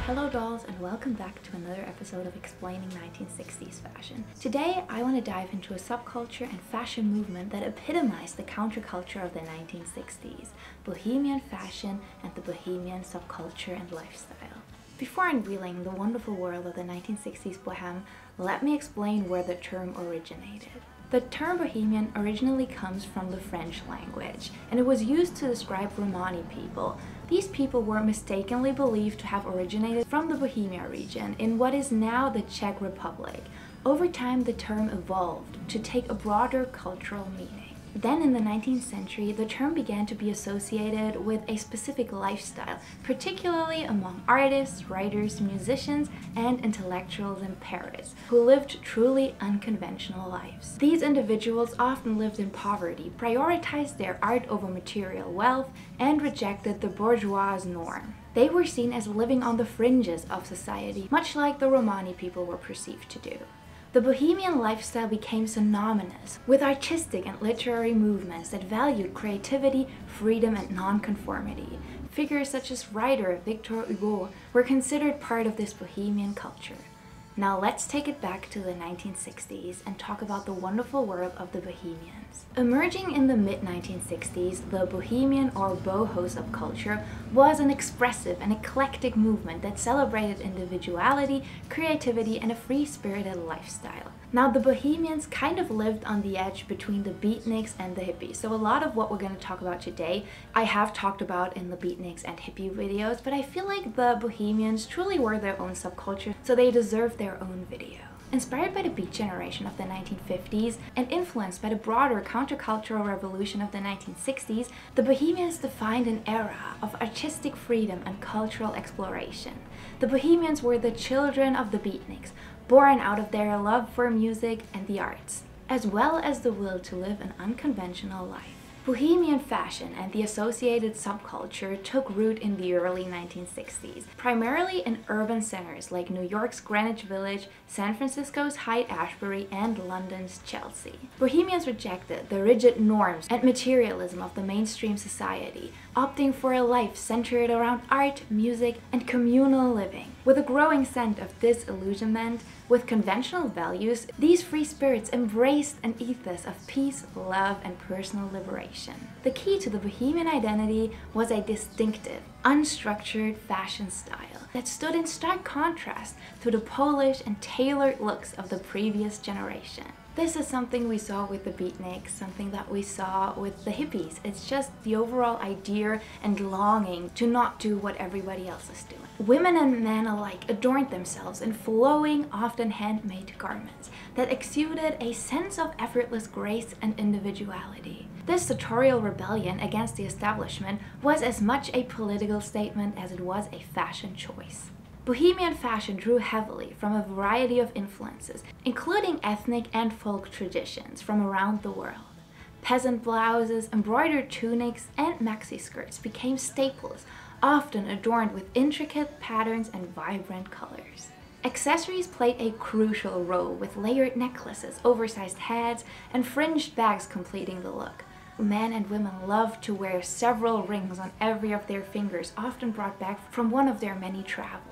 Hello dolls, and welcome back to another episode of Explaining 1960s Fashion. Today I want to dive into a subculture and fashion movement that epitomized the counterculture of the 1960s, Bohemian fashion and the Bohemian subculture and lifestyle. Before unveiling the wonderful world of the 1960s bohem, let me explain where the term originated. The term Bohemian originally comes from the French language, and it was used to describe Romani people. These people were mistakenly believed to have originated from the Bohemia region in what is now the Czech Republic. Over time, the term evolved to take a broader cultural meaning. Then in the 19th century, the term began to be associated with a specific lifestyle, particularly among artists, writers, musicians, and intellectuals in Paris, who lived truly unconventional lives. These individuals often lived in poverty, prioritized their art over material wealth, and rejected the bourgeois norm. They were seen as living on the fringes of society, much like the Romani people were perceived to do. The Bohemian lifestyle became synonymous with artistic and literary movements that valued creativity, freedom, and nonconformity. Figures such as writer Victor Hugo were considered part of this Bohemian culture. Now let's take it back to the 1960s and talk about the wonderful world of the Bohemians. Emerging in the mid-1960s, the Bohemian or Boho subculture was an expressive and eclectic movement that celebrated individuality, creativity, and a free-spirited lifestyle. Now, the Bohemians kind of lived on the edge between the Beatniks and the hippies, so a lot of what we're going to talk about today I have talked about in the Beatniks and hippie videos, but I feel like the Bohemians truly were their own subculture, so they deserve their own video. Inspired by the Beat generation of the 1950s and influenced by the broader countercultural revolution of the 1960s, the Bohemians defined an era of artistic freedom and cultural exploration. The Bohemians were the children of the Beatniks, born out of their love for music and the arts, as well as the will to live an unconventional life. Bohemian fashion and the associated subculture took root in the early 1960s, primarily in urban centers like New York's Greenwich Village, San Francisco's Haight-Ashbury, and London's Chelsea. Bohemians rejected the rigid norms and materialism of the mainstream society, opting for a life centered around art, music, and communal living. With a growing sense of disillusionment with conventional values, these free spirits embraced an ethos of peace, love, and personal liberation. The key to the Bohemian identity was a distinctive, unstructured fashion style that stood in stark contrast to the polished and tailored looks of the previous generation. This is something we saw with the Beatniks, something that we saw with the hippies. It's just the overall idea and longing to not do what everybody else is doing. Women and men alike adorned themselves in flowing, often handmade garments that exuded a sense of effortless grace and individuality. This sartorial rebellion against the establishment was as much a political statement as it was a fashion choice. Bohemian fashion drew heavily from a variety of influences, including ethnic and folk traditions from around the world. Peasant blouses, embroidered tunics, and maxi skirts became staples, often adorned with intricate patterns and vibrant colors. Accessories played a crucial role, with layered necklaces, oversized hats, and fringed bags completing the look. Men and women loved to wear several rings on every of their fingers, often brought back from one of their many travels.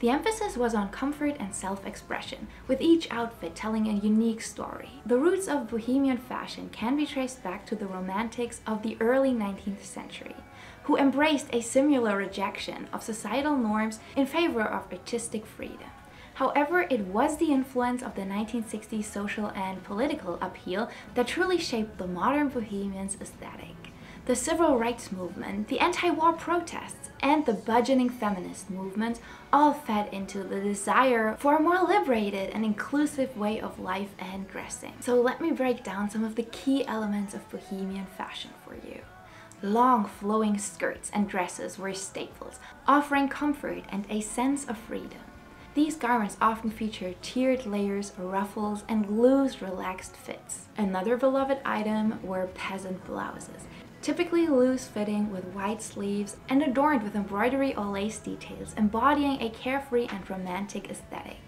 The emphasis was on comfort and self-expression, with each outfit telling a unique story. The roots of Bohemian fashion can be traced back to the Romantics of the early 19th century, who embraced a similar rejection of societal norms in favor of artistic freedom. However, it was the influence of the 1960s social and political upheaval that truly shaped the modern Bohemians' aesthetic. The civil rights movement, the anti-war protests, and the burgeoning feminist movement all fed into the desire for a more liberated and inclusive way of life and dressing. So let me break down some of the key elements of Bohemian fashion for you. Long flowing skirts and dresses were staples, offering comfort and a sense of freedom. These garments often feature tiered layers, ruffles, and loose, relaxed fits. Another beloved item were peasant blouses, typically loose-fitting with wide sleeves and adorned with embroidery or lace details, embodying a carefree and romantic aesthetic.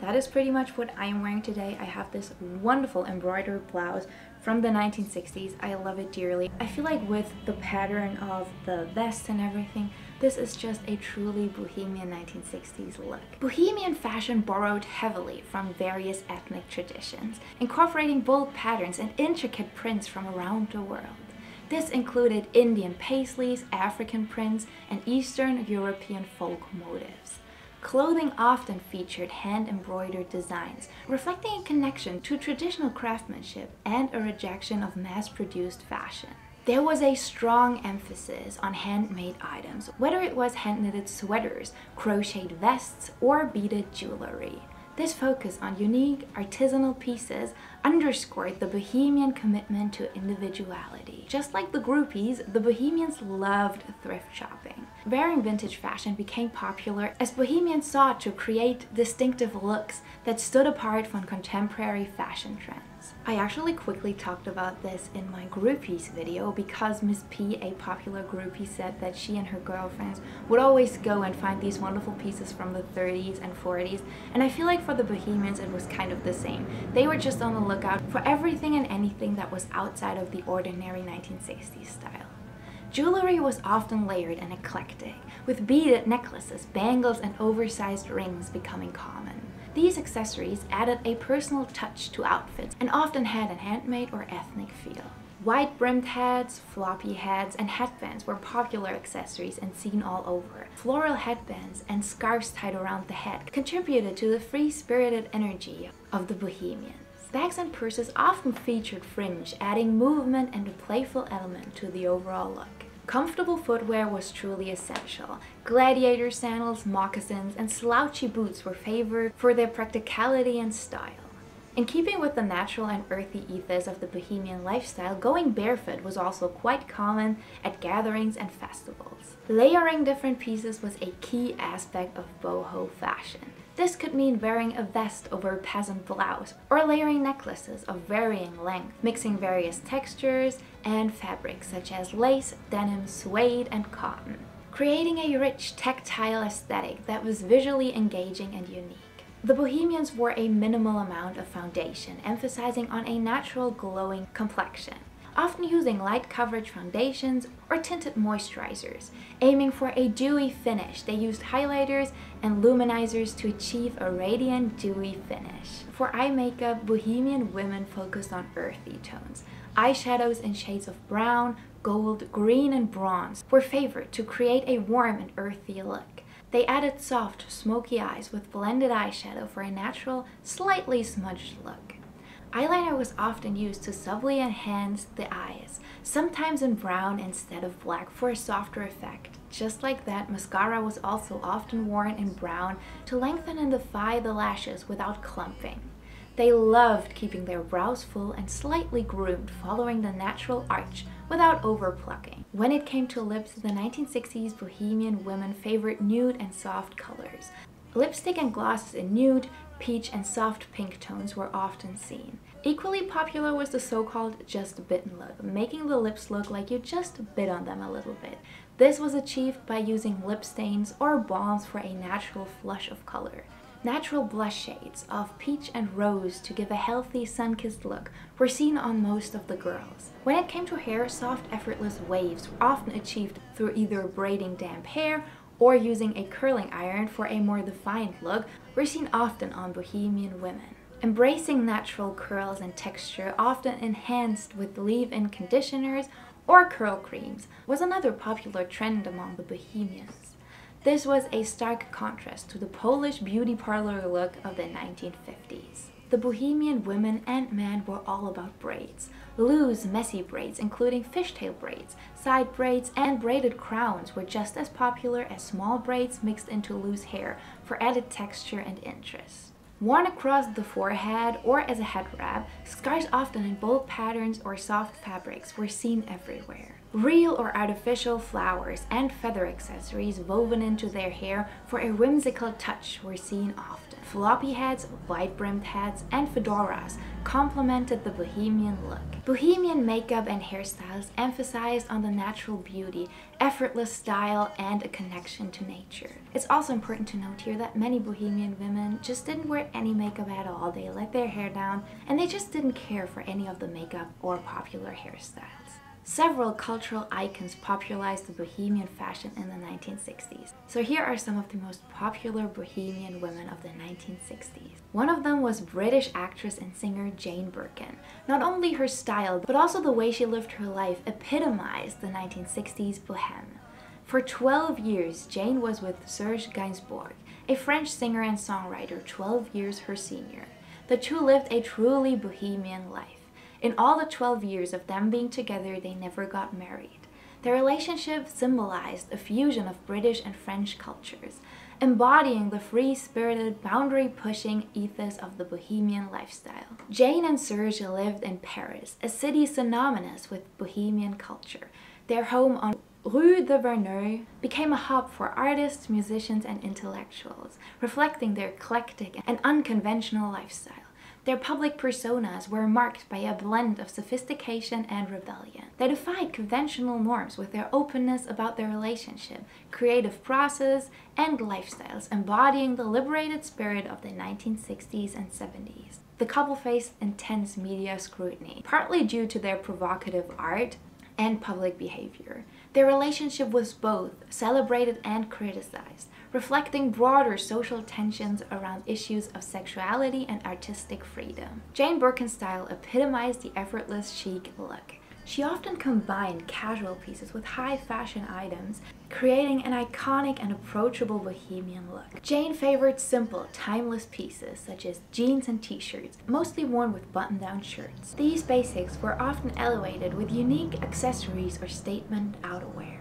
that is pretty much what I am wearing today. I have this wonderful embroidered blouse from the 1960s. I love it dearly. I feel like with the pattern of the vest and everything, this is just a truly Bohemian 1960s look. Bohemian fashion borrowed heavily from various ethnic traditions, incorporating bold patterns and intricate prints from around the world. This included Indian paisleys, African prints, and Eastern European folk motifs. Clothing often featured hand-embroidered designs, reflecting a connection to traditional craftsmanship and a rejection of mass-produced fashion. There was a strong emphasis on handmade items, whether it was hand-knitted sweaters, crocheted vests, or beaded jewelry. This focus on unique, artisanal pieces underscored the Bohemian commitment to individuality. Just like the groupies, the Bohemians loved thrift shopping. Wearing vintage fashion became popular as Bohemians sought to create distinctive looks that stood apart from contemporary fashion trends. I actually quickly talked about this in my groupies video because Miss P, a popular groupie, said that she and her girlfriends would always go and find these wonderful pieces from the 30s and 40s, and I feel like for the Bohemians it was kind of the same. They were just on the lookout for everything and anything that was outside of the ordinary 1960s style. Jewelry was often layered and eclectic, with beaded necklaces, bangles, and oversized rings becoming common. These accessories added a personal touch to outfits and often had a handmade or ethnic feel. Wide-brimmed hats, floppy hats, and headbands were popular accessories and seen all over. Floral headbands and scarves tied around the head contributed to the free-spirited energy of the Bohemians. Bags and purses often featured fringe, adding movement and a playful element to the overall look. Comfortable footwear was truly essential. Gladiator sandals, moccasins, and slouchy boots were favored for their practicality and style. In keeping with the natural and earthy ethos of the Bohemian lifestyle, going barefoot was also quite common at gatherings and festivals. Layering different pieces was a key aspect of boho fashion. This could mean wearing a vest over a peasant blouse, or layering necklaces of varying length, mixing various textures and fabrics such as lace, denim, suede, and cotton, creating a rich tactile aesthetic that was visually engaging and unique. The Bohemians wore a minimal amount of foundation, emphasizing on a natural glowing complexion, often using light coverage foundations or tinted moisturizers. Aiming for a dewy finish, they used highlighters and luminizers to achieve a radiant, dewy finish. For eye makeup, Bohemian women focused on earthy tones. Eyeshadows in shades of brown, gold, green, and bronze were favored to create a warm and earthy look. They added soft, smoky eyes with blended eyeshadow for a natural, slightly smudged look. Eyeliner was often used to subtly enhance the eyes, sometimes in brown instead of black for a softer effect. Just like that, mascara was also often worn in brown to lengthen and defy the lashes without clumping. They loved keeping their brows full and slightly groomed, following the natural arch without overplucking. When it came to lips, the 1960s Bohemian women favored nude and soft colors. Lipstick and glosses in nude, peach, and soft pink tones were often seen. Equally popular was the so-called just bitten look, making the lips look like you just bit on them a little bit. This was achieved by using lip stains or balms for a natural flush of color. Natural blush shades of peach and rose to give a healthy sun-kissed look were seen on most of the girls. When it came to hair, soft, effortless waves were often achieved through either braiding damp hair or using a curling iron for a more defined look were seen often on Bohemian women. Embracing natural curls and texture, often enhanced with leave-in conditioners or curl creams, was another popular trend among the Bohemians. This was a stark contrast to the Polish beauty parlor look of the 1950s. The Bohemian women and men were all about braids. Loose, messy braids, including fishtail braids, side braids, and braided crowns were just as popular as small braids mixed into loose hair for added texture and interest. Worn across the forehead or as a head wrap, scarves often in bold patterns or soft fabrics were seen everywhere. Real or artificial flowers and feather accessories woven into their hair for a whimsical touch were seen often. Floppy hats, wide-brimmed hats, and fedoras complemented the bohemian look. Bohemian makeup and hairstyles emphasized on the natural beauty, effortless style, and a connection to nature. It's also important to note here that many bohemian women just didn't wear any makeup at all. They let their hair down and they just didn't care for any of the makeup or popular hairstyles. Several cultural icons popularized the bohemian fashion in the 1960s. So here are some of the most popular bohemian women of the 1960s. One of them was British actress and singer Jane Birkin. Not only her style, but also the way she lived her life epitomized the 1960s bohème. For 12 years, Jane was with Serge Gainsbourg, a French singer and songwriter 12 years her senior. The two lived a truly bohemian life. In all the 12 years of them being together, they never got married. Their relationship symbolized a fusion of British and French cultures, embodying the free-spirited, boundary-pushing ethos of the bohemian lifestyle. Jane and Serge lived in Paris, a city synonymous with bohemian culture. Their home on Rue de Verneuil became a hub for artists, musicians, and intellectuals, reflecting their eclectic and unconventional lifestyle. Their public personas were marked by a blend of sophistication and rebellion. They defied conventional norms with their openness about their relationship, creative process, and lifestyles, embodying the liberated spirit of the 1960s and 70s. The couple faced intense media scrutiny, partly due to their provocative art and public behavior. Their relationship was both celebrated and criticized, reflecting broader social tensions around issues of sexuality and artistic freedom. Jane Birkin's style epitomized the effortless chic look. She often combined casual pieces with high fashion items, creating an iconic and approachable bohemian look. Jane favored simple, timeless pieces such as jeans and t-shirts, mostly worn with button-down shirts. These basics were often elevated with unique accessories or statement outerwear.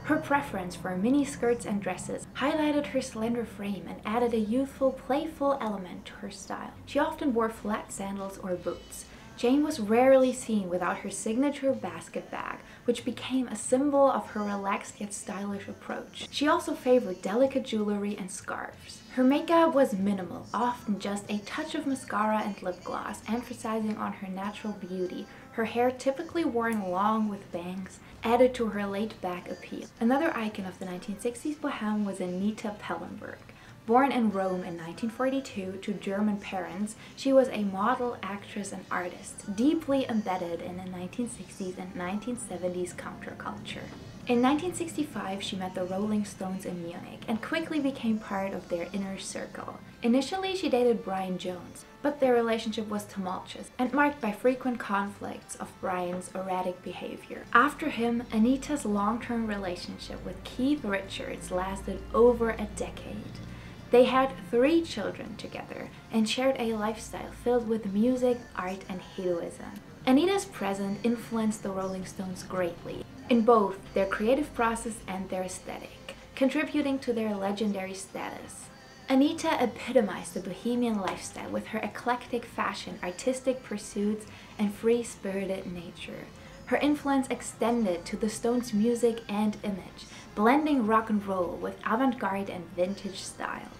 Her preference for mini skirts and dresses highlighted her slender frame and added a youthful, playful element to her style. She often wore flat sandals or boots. Jane was rarely seen without her signature basket bag, which became a symbol of her relaxed yet stylish approach. She also favored delicate jewelry and scarves. Her makeup was minimal, often just a touch of mascara and lip gloss, emphasizing on her natural beauty. Her hair, typically worn long with bangs, added to her laid-back appeal. Another icon of the 1960s bohème was Anita Pallenberg. Born in Rome in 1942 to German parents, she was a model, actress, and artist, deeply embedded in the 1960s and 1970s counterculture. In 1965, she met the Rolling Stones in Munich and quickly became part of their inner circle. Initially, she dated Brian Jones, but their relationship was tumultuous and marked by frequent conflicts of Brian's erratic behavior. After him, Anita's long-term relationship with Keith Richards lasted over a decade. They had 3 children together and shared a lifestyle filled with music, art, and hedonism. Anita's presence influenced the Rolling Stones greatly in both their creative process and their aesthetic, contributing to their legendary status. Anita epitomized the bohemian lifestyle with her eclectic fashion, artistic pursuits, and free-spirited nature. Her influence extended to the Stones' music and image, blending rock and roll with avant-garde and vintage styles.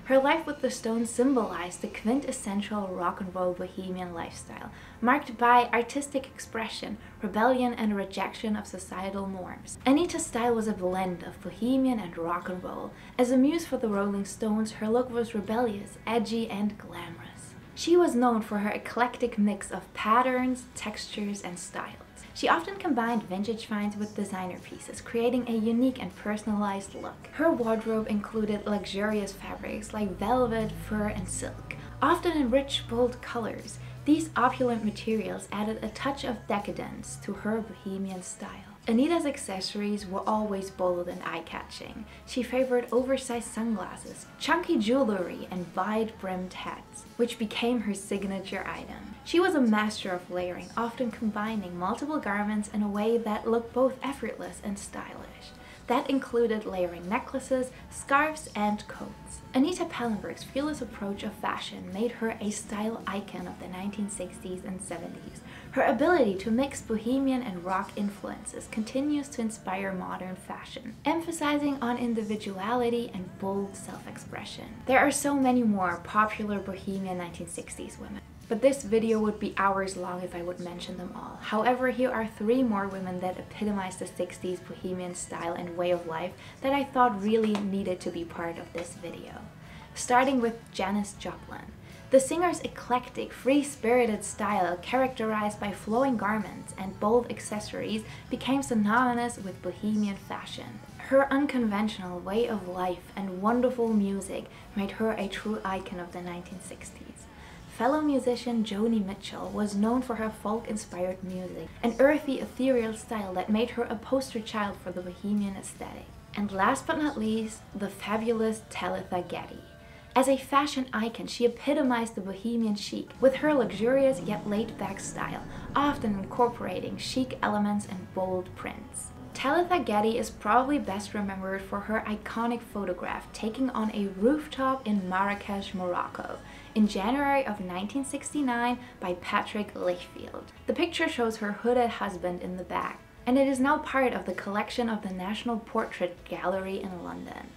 Her life with the Stones symbolized the quintessential rock and roll bohemian lifestyle, marked by artistic expression, rebellion, and rejection of societal norms. Anita's style was a blend of bohemian and rock and roll. As a muse for the Rolling Stones, her look was rebellious, edgy, and glamorous. She was known for her eclectic mix of patterns, textures, and styles. She often combined vintage finds with designer pieces, creating a unique and personalized look. Her wardrobe included luxurious fabrics like velvet, fur, and silk, often in rich, bold colors. These opulent materials added a touch of decadence to her bohemian style. Anita's accessories were always bold and eye-catching. She favored oversized sunglasses, chunky jewelry, and wide-brimmed hats, which became her signature item. She was a master of layering, often combining multiple garments in a way that looked both effortless and stylish. That included layering necklaces, scarves, and coats. Anita Pallenberg's fearless approach of fashion made her a style icon of the 1960s and 70s. Her ability to mix bohemian and rock influences continues to inspire modern fashion, emphasizing on individuality and bold self-expression. There are so many more popular bohemian 1960s women, but this video would be hours long if I would mention them all. However, here are 3 more women that epitomize the 60s bohemian style and way of life that I thought really needed to be part of this video. Starting with Janis Joplin. The singer's eclectic, free-spirited style, characterized by flowing garments and bold accessories, became synonymous with bohemian fashion. Her unconventional way of life and wonderful music made her a true icon of the 1960s. Fellow musician Joni Mitchell was known for her folk-inspired music, an earthy, ethereal style that made her a poster child for the bohemian aesthetic. And last but not least, the fabulous Talitha Getty. As a fashion icon, she epitomized the bohemian chic with her luxurious yet laid-back style, often incorporating chic elements and bold prints. Talitha Getty is probably best remembered for her iconic photograph taken on a rooftop in Marrakesh, Morocco, in January of 1969 by Patrick Lichfield. The picture shows her hooded husband in the back, and it is now part of the collection of the National Portrait Gallery in London.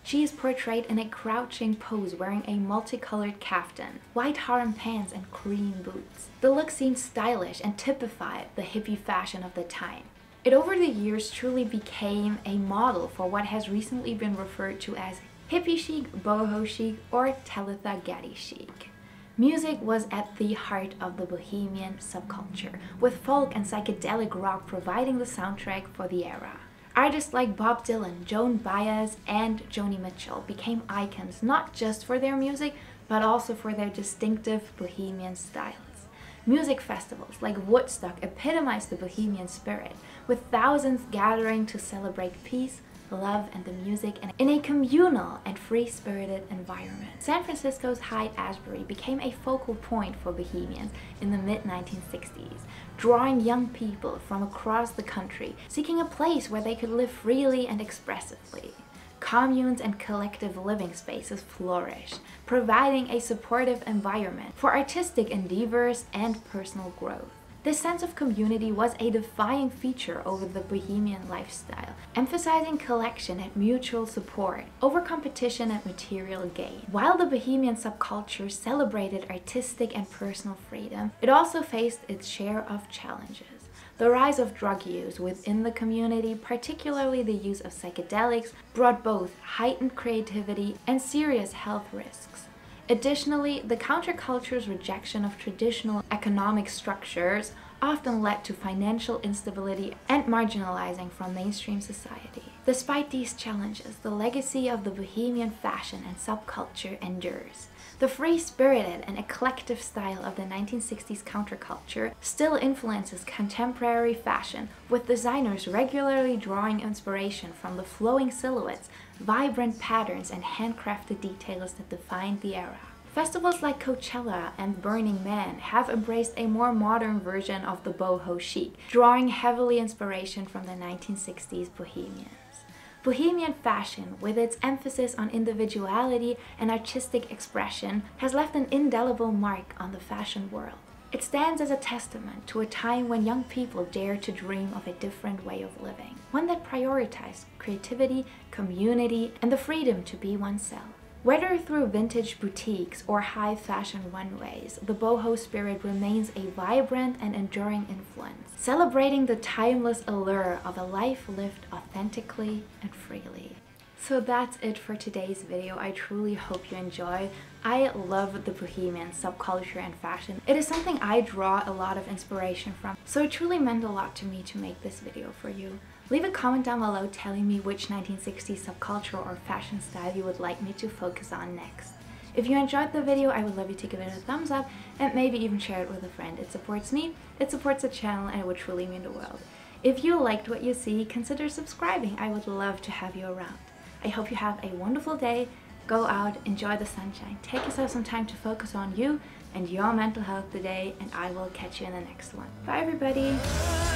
She is portrayed in a crouching pose wearing a multicolored kaftan, white harem pants, and cream boots. The look seemed stylish and typified the hippie fashion of the time. It over the years truly became a model for what has recently been referred to as hippie chic, boho chic, or Talitha Getty chic. Music was at the heart of the bohemian subculture, with folk and psychedelic rock providing the soundtrack for the era. Artists like Bob Dylan, Joan Baez, and Joni Mitchell became icons not just for their music, but also for their distinctive bohemian styles. Music festivals like Woodstock epitomized the bohemian spirit, with thousands gathering to celebrate peace, love, and the music in a communal and free-spirited environment. San Francisco's Haight-Ashbury became a focal point for bohemians in the mid-1960s, drawing young people from across the country, seeking a place where they could live freely and expressively. Communes and collective living spaces flourished, providing a supportive environment for artistic endeavors and personal growth. This sense of community was a defining feature over the bohemian lifestyle, emphasizing collection and mutual support over competition and material gain. While the bohemian subculture celebrated artistic and personal freedom, it also faced its share of challenges. The rise of drug use within the community, particularly the use of psychedelics, brought both heightened creativity and serious health risks. Additionally, the counterculture's rejection of traditional economic structures often led to financial instability and marginalizing from mainstream society. Despite these challenges, the legacy of the bohemian fashion and subculture endures. The free-spirited and eclectic style of the 1960s counterculture still influences contemporary fashion, with designers regularly drawing inspiration from the flowing silhouettes, vibrant patterns, and handcrafted details that defined the era. Festivals like Coachella and Burning Man have embraced a more modern version of the boho chic, drawing heavily inspiration from the 1960s Bohemians. Bohemian fashion, with its emphasis on individuality and artistic expression, has left an indelible mark on the fashion world. It stands as a testament to a time when young people dared to dream of a different way of living, one that prioritized creativity, community, and the freedom to be oneself. Whether through vintage boutiques or high fashion runways, the boho spirit remains a vibrant and enduring influence, celebrating the timeless allure of a life lived authentically and freely. So that's it for today's video. I truly hope you enjoyed. I love the bohemian subculture and fashion. It is something I draw a lot of inspiration from, so it truly meant a lot to me to make this video for you. Leave a comment down below telling me which 1960s subculture or fashion style you would like me to focus on next. If you enjoyed the video, I would love you to give it a thumbs up and maybe even share it with a friend. It supports me, it supports the channel, and it would truly mean the world. If you liked what you see, consider subscribing. I would love to have you around. I hope you have a wonderful day. Go out, enjoy the sunshine, take yourself some time to focus on you and your mental health today, and I will catch you in the next one. Bye everybody!